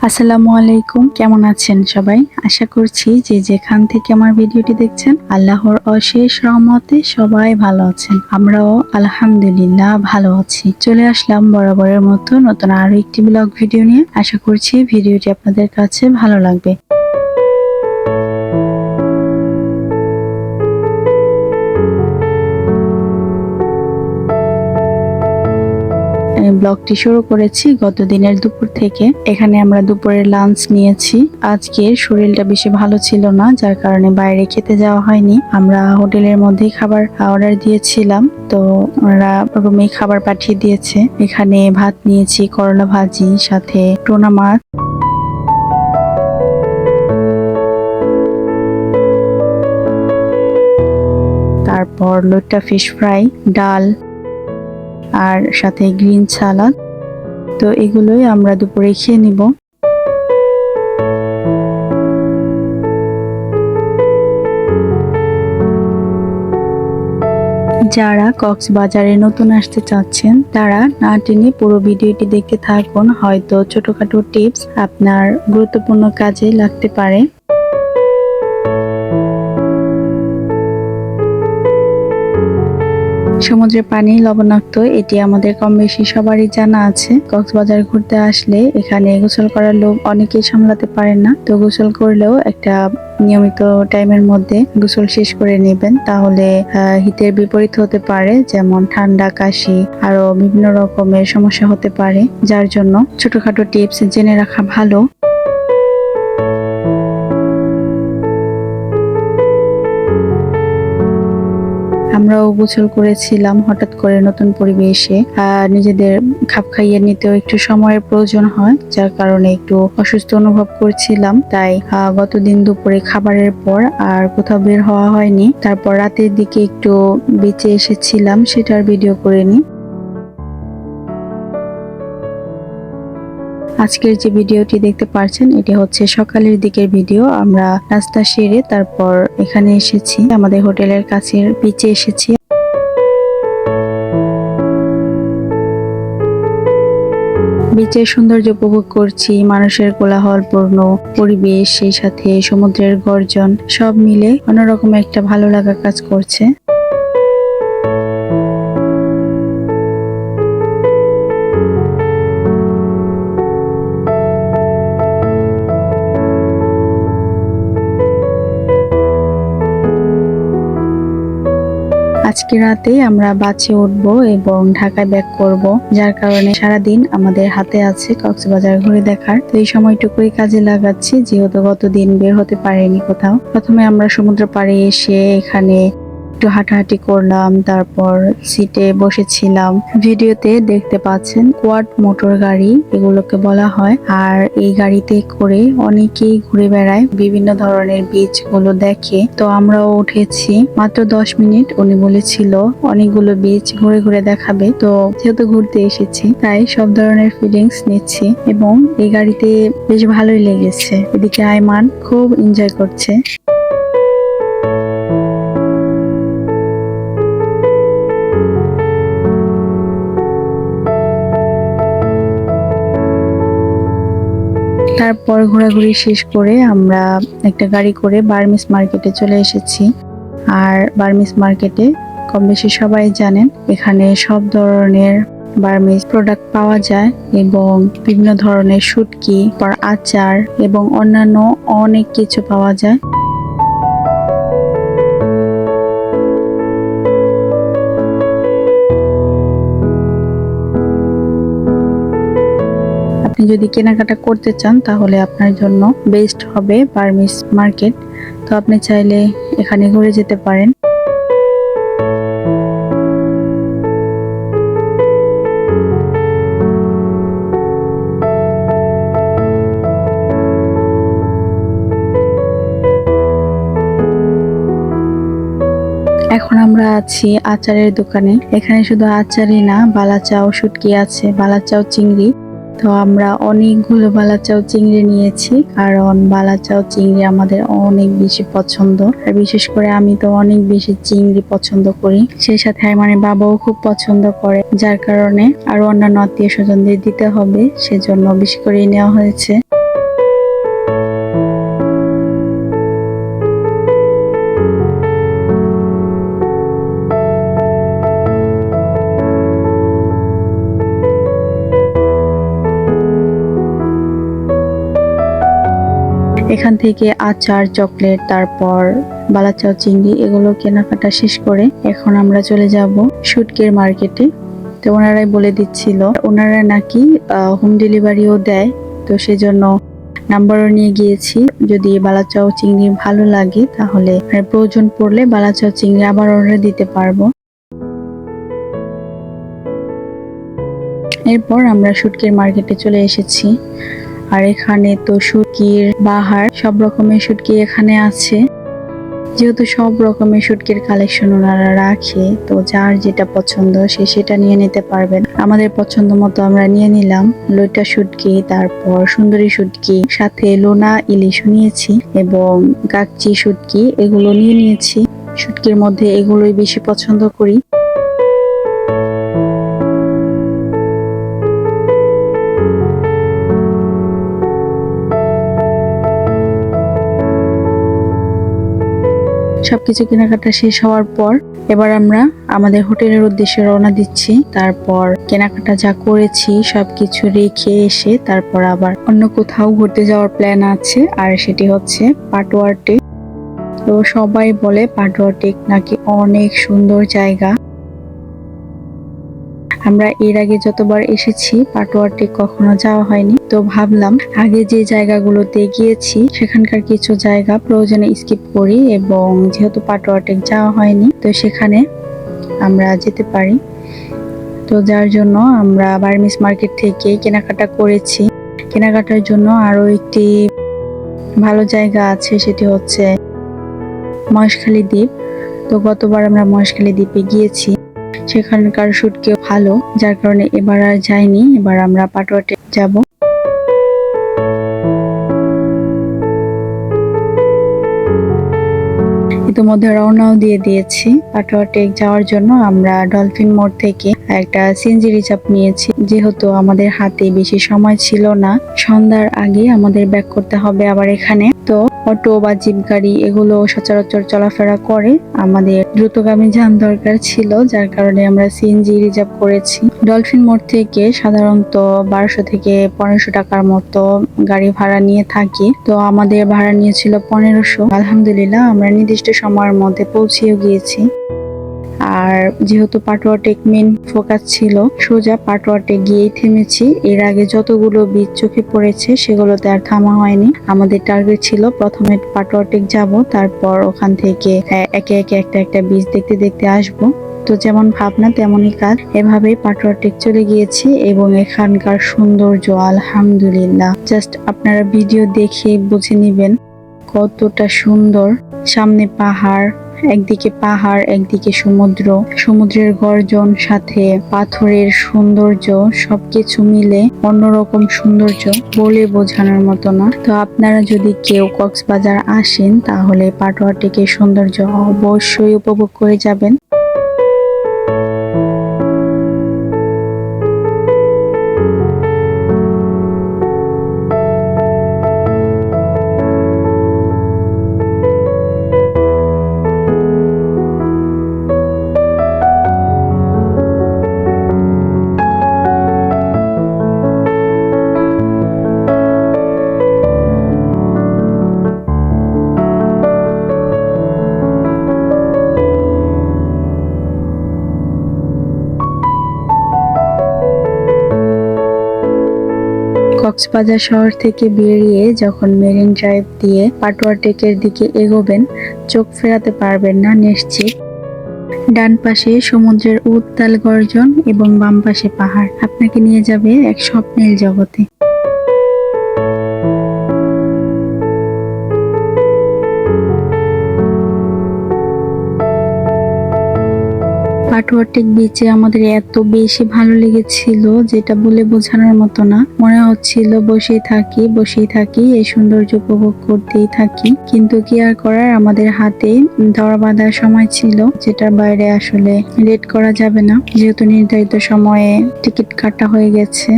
আসসালামু আলাইকুম, কেমন আছেন সবাই? আশা করছি যে যেখান থেকে আমার ভিডিওটি দেখছেন আল্লাহর অশেষ রহমতে সবাই ভালো আছেন। আমরাও আলহামদুলিল্লাহ ভালো আছি। চলে আসলাম বরাবরের মতো নতুন আরো একটি ব্লগ ভিডিও নিয়ে। আশা করছি ভিডিওটি আপনাদের কাছে ভালো লাগবে। ব্লগটি শুরু করেছি গত দিনের দুপুর থেকে। এখানে আমরা দুপুরের লাঞ্চ নিয়েছি। আজকে শরীরটা বেশি ভালো ছিল না, যার কারণে বাইরে খেতে যাওয়া হয়নি। আমরা হোটেলের মধ্যেই খাবার অর্ডার দিয়েছিলাম, তো ওরা রুমে খাবার পাঠিয়ে দিয়েছে। এখানে ভাত নিয়েছি, করলা ভাজি, সাথে টুনা মাছ, তারপর লইট্টা ফিশ ফ্রাই, ডাল আর সাথে গ্রিন সালাদ। তো এগুলোই আমরা দুপুরে খেয়ে নিব। যারা কক্সবাজারে নতুন আসতে চাচ্ছেন তারা না টেনে পুরো ভিডিওটি দেখতে থাকুন, হয়তো ছোটখাটো টিপস আপনার গুরুত্বপূর্ণ কাজে লাগতে পারে। সমুদ্রের পানি লবণাক্ত, এটি আমাদের কম বেশি সবারই জানা আছে। কক্সবাজার ঘুরতে আসলে এখানে গোসল করার লোক অনেকেই সামলাতে পারেন না, তো গোসল করলেও একটা নিয়মিত টাইমের মধ্যে গোসল শেষ করে নেবেন, তাহলে হিতের বিপরীত হতে পারে, যেমন ঠান্ডা, কাশি, আরো বিভিন্ন রকমের সমস্যা হতে পারে, যার জন্য ছোটখাটো টিপস জেনে রাখা ভালো। আমরাও গোসল করেছিলাম। হঠাৎ করে নতুন পরিবেশে নিজেদের খাপ খাইয়ে নিতেও একটু সময়ের প্রয়োজন হয়, যার কারণে একটু অসুস্থ অনুভব করছিলাম। তাই গতদিন দুপুরে খাবারের পর আর কোথাও বের হওয়া হয়নি। তারপর রাতের দিকে একটু বিচে এসেছিলাম, সেটার ভিডিও করে নিই। আজকের যে ভিডিওটি দেখতে পাচ্ছেন এটি হচ্ছে সকালের দিকের ভিডিও। আমরা নাস্তা সেরে তারপর এখানে এসেছি, আমাদের হোটেলের কাছের বিচে এসেছি। বিচের সৌন্দর্য উপভোগ করছি, মানুষের কোলাহলপূর্ণ পরিবেশ, সেই সাথে সমুদ্রের গর্জন, সব মিলে অন্যরকম একটা ভালো লাগা কাজ করছে। আজকে রাতে আমরা বাসে উঠবো এবং ঢাকায় ব্যাক করব, যার কারণে সারাদিন আমাদের হাতে আছে কক্সবাজার ঘুরে দেখার। তো এই সময়টুকুই কাজে লাগাচ্ছি, যেহেতু গতদিন বের হতে পারিনি কোথাও। প্রথমে আমরা সমুদ্র পাড়ে এসে এখানে একটু হাঁটাহাঁটি করলাম, তারপর সিটে বসেছিলাম। ভিডিওতে দেখতে পাচ্ছেন কোয়াড মোটর গাড়ি এগুলোকে বলা হয়, আর এই গাড়িতে করে অনেকেই ঘুরে বেড়ায়, বিভিন্ন ধরনের বীচ গুলো দেখে। তো আমরাও উঠেছি, মাত্র 10 মিনিট। উনি বলেছিল অনেকগুলো বীচ ঘুরে ঘুরে দেখাবে, তো যেহেতু ঘুরতে এসেছি তাই সব ধরনের ফিলিংস নিচ্ছি, এবং এই গাড়িতে বেশ ভালোই লেগেছে। এদিকে আইমান খুব এনজয় করছে। তারপর ঘোরাঘুরি শেষ করে আমরা একটা গাড়ি করে বার্মিস মার্কেটে চলে এসেছি। আর বার্মিস মার্কেটে কম বেশি সবাই জানেন এখানে সব ধরনের বার্মিস প্রোডাক্ট পাওয়া যায়, এবং বিভিন্ন ধরনের শুটকি, আচার এবং অন্যান্য অনেক কিছু পাওয়া যায়। আপনি যদি কেনাকাটা করতে চান তাহলে আপনার জন্য বেস্ট হবে বার্মিস মার্কেট। তো আপনি চাইলে এখানে ঘুরে যেতে পারেন। এখন আমরা আছি আচারের দোকানে। এখানে শুধু আচারই না, বালাচাও শুটকি আছে, বালাচাও চিংড়ি। তো আমরা অনেকগুলো বালাচাও চিংড়ি নিয়েছি, কারণ বালাচাও চিংড়ি আমাদের অনেক বেশি পছন্দ, আর বিশেষ করে আমি তো অনেক বেশি চিংড়ি পছন্দ করি। সেই সাথে মানে বাবাও খুব পছন্দ করে, যার কারণে আরো অন্যান্য আত্মীয় স্বজনদের দিতে হবে, সেজন্য বেশি করে নেওয়া হয়েছে। এখান থেকে আচার, চকলেট, তারপর বালাচাও চিংড়ি এগুলো কেনাকাটা শেষ করে এখন আমরা চলে যাব শুটকির মার্কেটে। তো ওনারাই বলে দিচ্ছিল ওনারা নাকি হোম ডেলিভারিও দেয়, তো সেজন্য নাম্বারও নিয়ে গিয়েছি। যদি বালাচাও চিংড়ি ভালো লাগে তাহলে প্রয়োজন পড়লে বালাচাও চিংড়ি আবার অর্ডার দিতে পারবো। এরপর আমরা শুটকির মার্কেটে চলে এসেছি। আর এখানে তো শুটকির বাহার, সব রকমের শুটকি এখানে আছে। যেহেতু সব রকমের শুটকির কালেকশন ওনারা রাখে, তো যার যেটা পছন্দ সে সেটা নিয়ে নিতে পারবেন। আমাদের পছন্দ মতো আমরা নিয়ে নিলাম লইটা শুটকি, তারপর সুন্দরী শুটকি, সাথে লোনা ইলিশও নিয়েছি এবং কাকচি শুটকি এগুলো নিয়ে নিয়েছি। শুটকির মধ্যে এগুলোই বেশি পছন্দ করি। সবকিছু কেনাকাটা শেষ হওয়ার পর এবার আমরা আমাদের হোটেলের উদ্দেশ্যে রওনা দিচ্ছি। তারপর কেনাকাটা যা করেছি সবকিছু রেখে এসে তারপর আবার অন্য কোথাও ঘুরতে যাওয়ার প্ল্যান আছে, আর সেটি হচ্ছে পাটোয়ার টেক। তো সবাই বলে পাটোয়ার টেক নাকি অনেক সুন্দর জায়গা। আমরা এর আগে যতবার এসেছি পাটোয়ার টেক কখনো যাওয়া হয়নি, তো ভাবলাম আগে যে জায়গাগুলোতে গিয়েছি সেখানকার কিছু জায়গা প্রয়োজনে স্কিপ করি, এবং যেহেতু পাটোয়ার টেক যাওয়া হয়নি তো সেখানে আমরা যেতে পারি। তো যার জন্য আমরা বার্মিস মার্কেট থেকে কেনাকাটা করেছি। কেনাকাটার জন্য আরো একটি ভালো জায়গা আছে, সেটি হচ্ছে মহেশখালী দ্বীপ। তো গতবার আমরা মহেশখালী দ্বীপে গিয়েছি, সেখানকার শুটকিও ভালো, যার কারণে এবার আর যাইনি। এবার আমরা পাটোয়া টেক যাব। ইতিমধ্যে রওনাও দিয়ে দিয়েছি পাটোয়া টেক যাওয়ার জন্য। আমরা ডলফিন মোড় থেকে একটা সিএনজি রিজার্ভ নিয়েছি, যেহেতু আমাদের হাতে বেশি সময় ছিল না, সন্ধ্যার আগে আমাদের ব্যাক করতে হবে আবার এখানে। তো অটো বা জিপ গাড়ি এগুলো সচরাচর চলাফেরা করে, আমাদের দ্রুতগামী যান দরকার ছিল, যার কারণে আমরা সিএনজি রিজার্ভ করেছি। ডলফিন মোড় থেকে সাধারণত 1200 থেকে 1500 টাকার মতো গাড়ি ভাড়া নিয়ে থাকি, তো আমাদের ভাড়া নিয়েছিল 1500। আলহামদুলিল্লাহ আমরা নির্দিষ্ট সময়ের মধ্যে পৌঁছেও গিয়েছি। আর যেহেতু পাটোয়া টেক মেন ফোকাস ছিল, সোজা পাটোয়া টেক গিয়েই থেমেছি। এর আগে যতগুলো বীচ চোখে পড়েছে সেগুলোতে আর থামা হয়নি। আমাদের টার্গেট ছিল প্রথমে পাটোয়া টেক যাব, তারপর ওখান থেকে একে একে একটা একটা বীচ দেখতে দেখতে আসবো। তো যেমন ভাবনা তেমনই কাজ, এভাবেই পাটোয়া টেক চলে গিয়েছি। এবং এখানকার সৌন্দর্য আলহামদুলিল্লাহ, জাস্ট আপনারা ভিডিও দেখে বুঝে নিবেন কতটা সুন্দর। সামনে পাহাড়, একদিকে সমুদ্র, সমুদ্রের গর্জন, সাথে পাথরের সৌন্দর্য, সবকিছু মিলে অন্যরকম সৌন্দর্য, বলে বোঝানোর মতো না। তো আপনারা যদি কেউ কক্সবাজার আসেন তাহলে পাটোয়া টেকের সৌন্দর্য অবশ্যই উপভোগ করে যাবেন। কক্সবাজার শহর থেকে বেরিয়ে যখন মেরিন ড্রাইভ দিয়ে পাটোয়া টেকের দিকে এগোবেন, চোখ ফেরাতে পারবেন না নিশ্চিত। ডান পাশে সমুদ্রের উত্তাল গর্জন এবং বাম পাশে পাহাড় আপনাকে নিয়ে যাবে এক স্বপ্নের জগতে। পাটোয়া টেক বিচে আমাদের এত বেশি ভালো লেগেছিল যেটা বলে বোঝানোর মতো না। মনে হচ্ছিল বসেই থাকি এই সৌন্দর্য উপভোগ করতেই থাকি, কিন্তু কি আর করার, আমাদের হাতে ধরা বাঁধার সময় ছিল, যেটার বাইরে আসলে লেট করা যাবে না, যেহেতু নির্ধারিত সময়ে টিকিট কাটা হয়ে গেছে।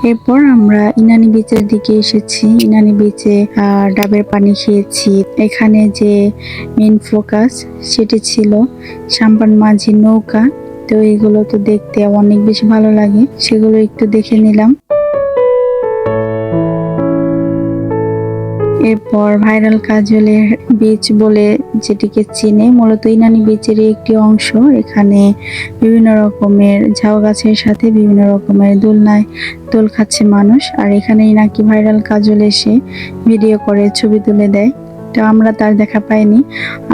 এরপর আমরা ইনানি বিচের দিকে এসেছি। ইনানি বিচে ডাবের পানি খেয়েছি। এখানে যে মেন ফোকাস সেটি ছিল সাম্পান মাঝি নৌকা। তো এগুলো তো দেখতে অনেক বেশি ভালো লাগে, সেগুলো একটু দেখে নিলাম। এরপর ভাইরাল কাজলের বীজ বলে যেটিকে চিনে, মূলত ইনানি বীজের একটি অংশ। এখানে বিভিন্ন রকমের ঝাউ গাছের সাথে বিভিন্ন রকমের দোলনায় দোল খাচ্ছে মানুষ। আর এখানেই নাকি ভাইরাল কাজল এসে ভিডিও করে ছবি তুলে দেয়। তো আমরা তার দেখা পাইনি,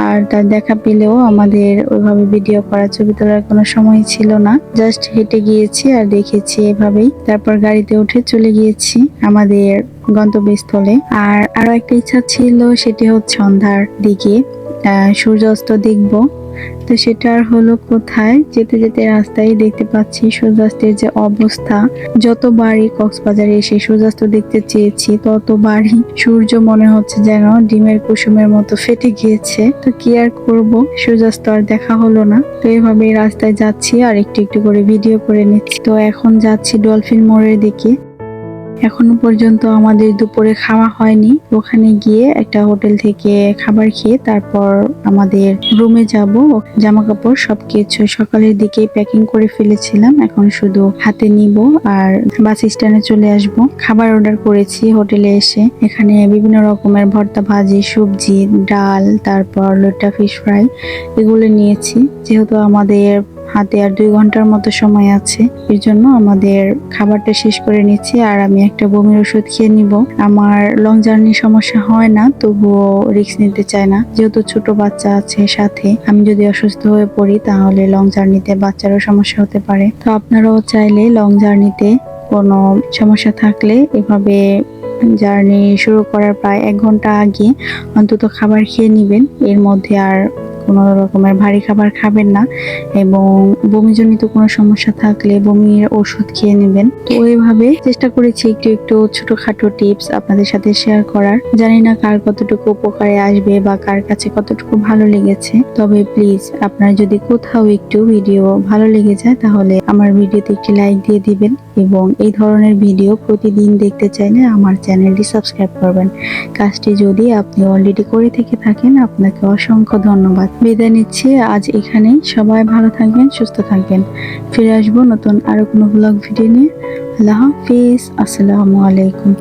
আর তার দেখা পেলেও আমাদের ওইভাবে ভিডিও করা ছবি তোলার কোনো সময় ছিল না। জাস্ট হেঁটে গিয়েছি আর দেখেছি এভাবেই, তারপর গাড়িতে উঠে চলে গিয়েছি আমাদের গন্তব্যস্থলে। আর আরো একটা ইচ্ছা ছিল, সেটি হচ্ছে সন্ধ্যার দিকে সূর্যাস্ত দেখবো। তো সেটা আর হলো কোথায়, যেতে যেতে রাস্তায় দেখতে পাচ্ছি সূর্যাস্তের যে অবস্থা। যতবারই কক্সবাজারে এসে সূর্যাস্ত দেখতে চেয়েছি, ততবারই সূর্য মনে হচ্ছে যেন ডিমের কুসুমের মতো ফেটে গিয়েছে। তো কি আর করব, সূর্যাস্ত আর দেখা হলো না। তো এভাবে রাস্তায় যাচ্ছি আর একটু একটু করে ভিডিও করে নিচ্ছি। তো এখন যাচ্ছি ডলফিন মোড়ের দিকে। এখনো পর্যন্ত আমাদের দুপুরে খাওয়া হয়নি। ওখানে গিয়ে একটা হোটেল থেকে খাবার খেয়ে তারপর আমাদের রুমে যাব। জামা কাপড় সবকিছু সকালের দিকে প্যাকিং করে ফেলেছিলাম, এখন শুধু হাতে নিব আর বাস স্ট্যান্ডে চলে আসব। খাবার অর্ডার করেছি হোটেলে এসে। এখানে বিভিন্ন রকমের ভর্তা, ভাজি, সবজি, ডাল, তারপর লোটা ফিশ ফ্রাই এগুলো নিয়েছি। যেহেতু আমাদের হাতে আর 2 ঘন্টার মতো সময় আছে, এর জন্য আমাদের খাবারটা শেষ করে নিচ্ছি। আর আমি একটা বমির ওষুধ খেয়ে নিব। আমার লং জার্নি সমস্যা হয় না, তবুও রিস্ক নিতে চাই না, যেহেতু ছোট বাচ্চা আছে সাথে। আমি যদি অসুস্থ হয়ে পড়ি তাহলে লং জার্নিতে বাচ্চারও সমস্যা হতে পারে। তো আপনারাও চাইলে লং জার্নিতে কোনো সমস্যা থাকলে এভাবে জার্নি শুরু করার প্রায় 1 ঘন্টা আগে অন্তত খাবার খেয়ে নিবেন। এর মধ্যে আর কোনো রকমের ভারী খাবার খাবেন না, এবং বমিজনিত কোনো সমস্যা থাকলে বমির ওষুধ খেয়ে নেবেন। তো ওইভাবে চেষ্টা করেছি একটু একটু ছোটখাটো টিপস আপনাদের সাথে শেয়ার করার। জানি না কার কতটুকু উপকারে আসবে বা কার কাছে কতটুকু ভালো লেগেছে, তবে প্লিজ আপনার যদি কোথাও একটু ভিডিও ভালো লেগে যায় তাহলে আমার ভিডিওতে একটি লাইক দিয়ে দিবেন, এবং এই ধরনের ভিডিও প্রতিদিন দেখতে চাইলে আমার চ্যানেলটি সাবস্ক্রাইব করবেন। কাজটি যদি আপনি অলরেডি করে থেকে থাকেন, আপনাকে অসংখ্য ধন্যবাদ। বিদায় নিচ্ছি আজ এখানেই। সবাই ভালো থাকবেন, সুস্থ থাকবেন। ফিরে আসবো নতুন আরো কোনো ব্লগ ভিডিও নিয়ে। আল্লাহ হাফিজ, আসসালামু আলাইকুম।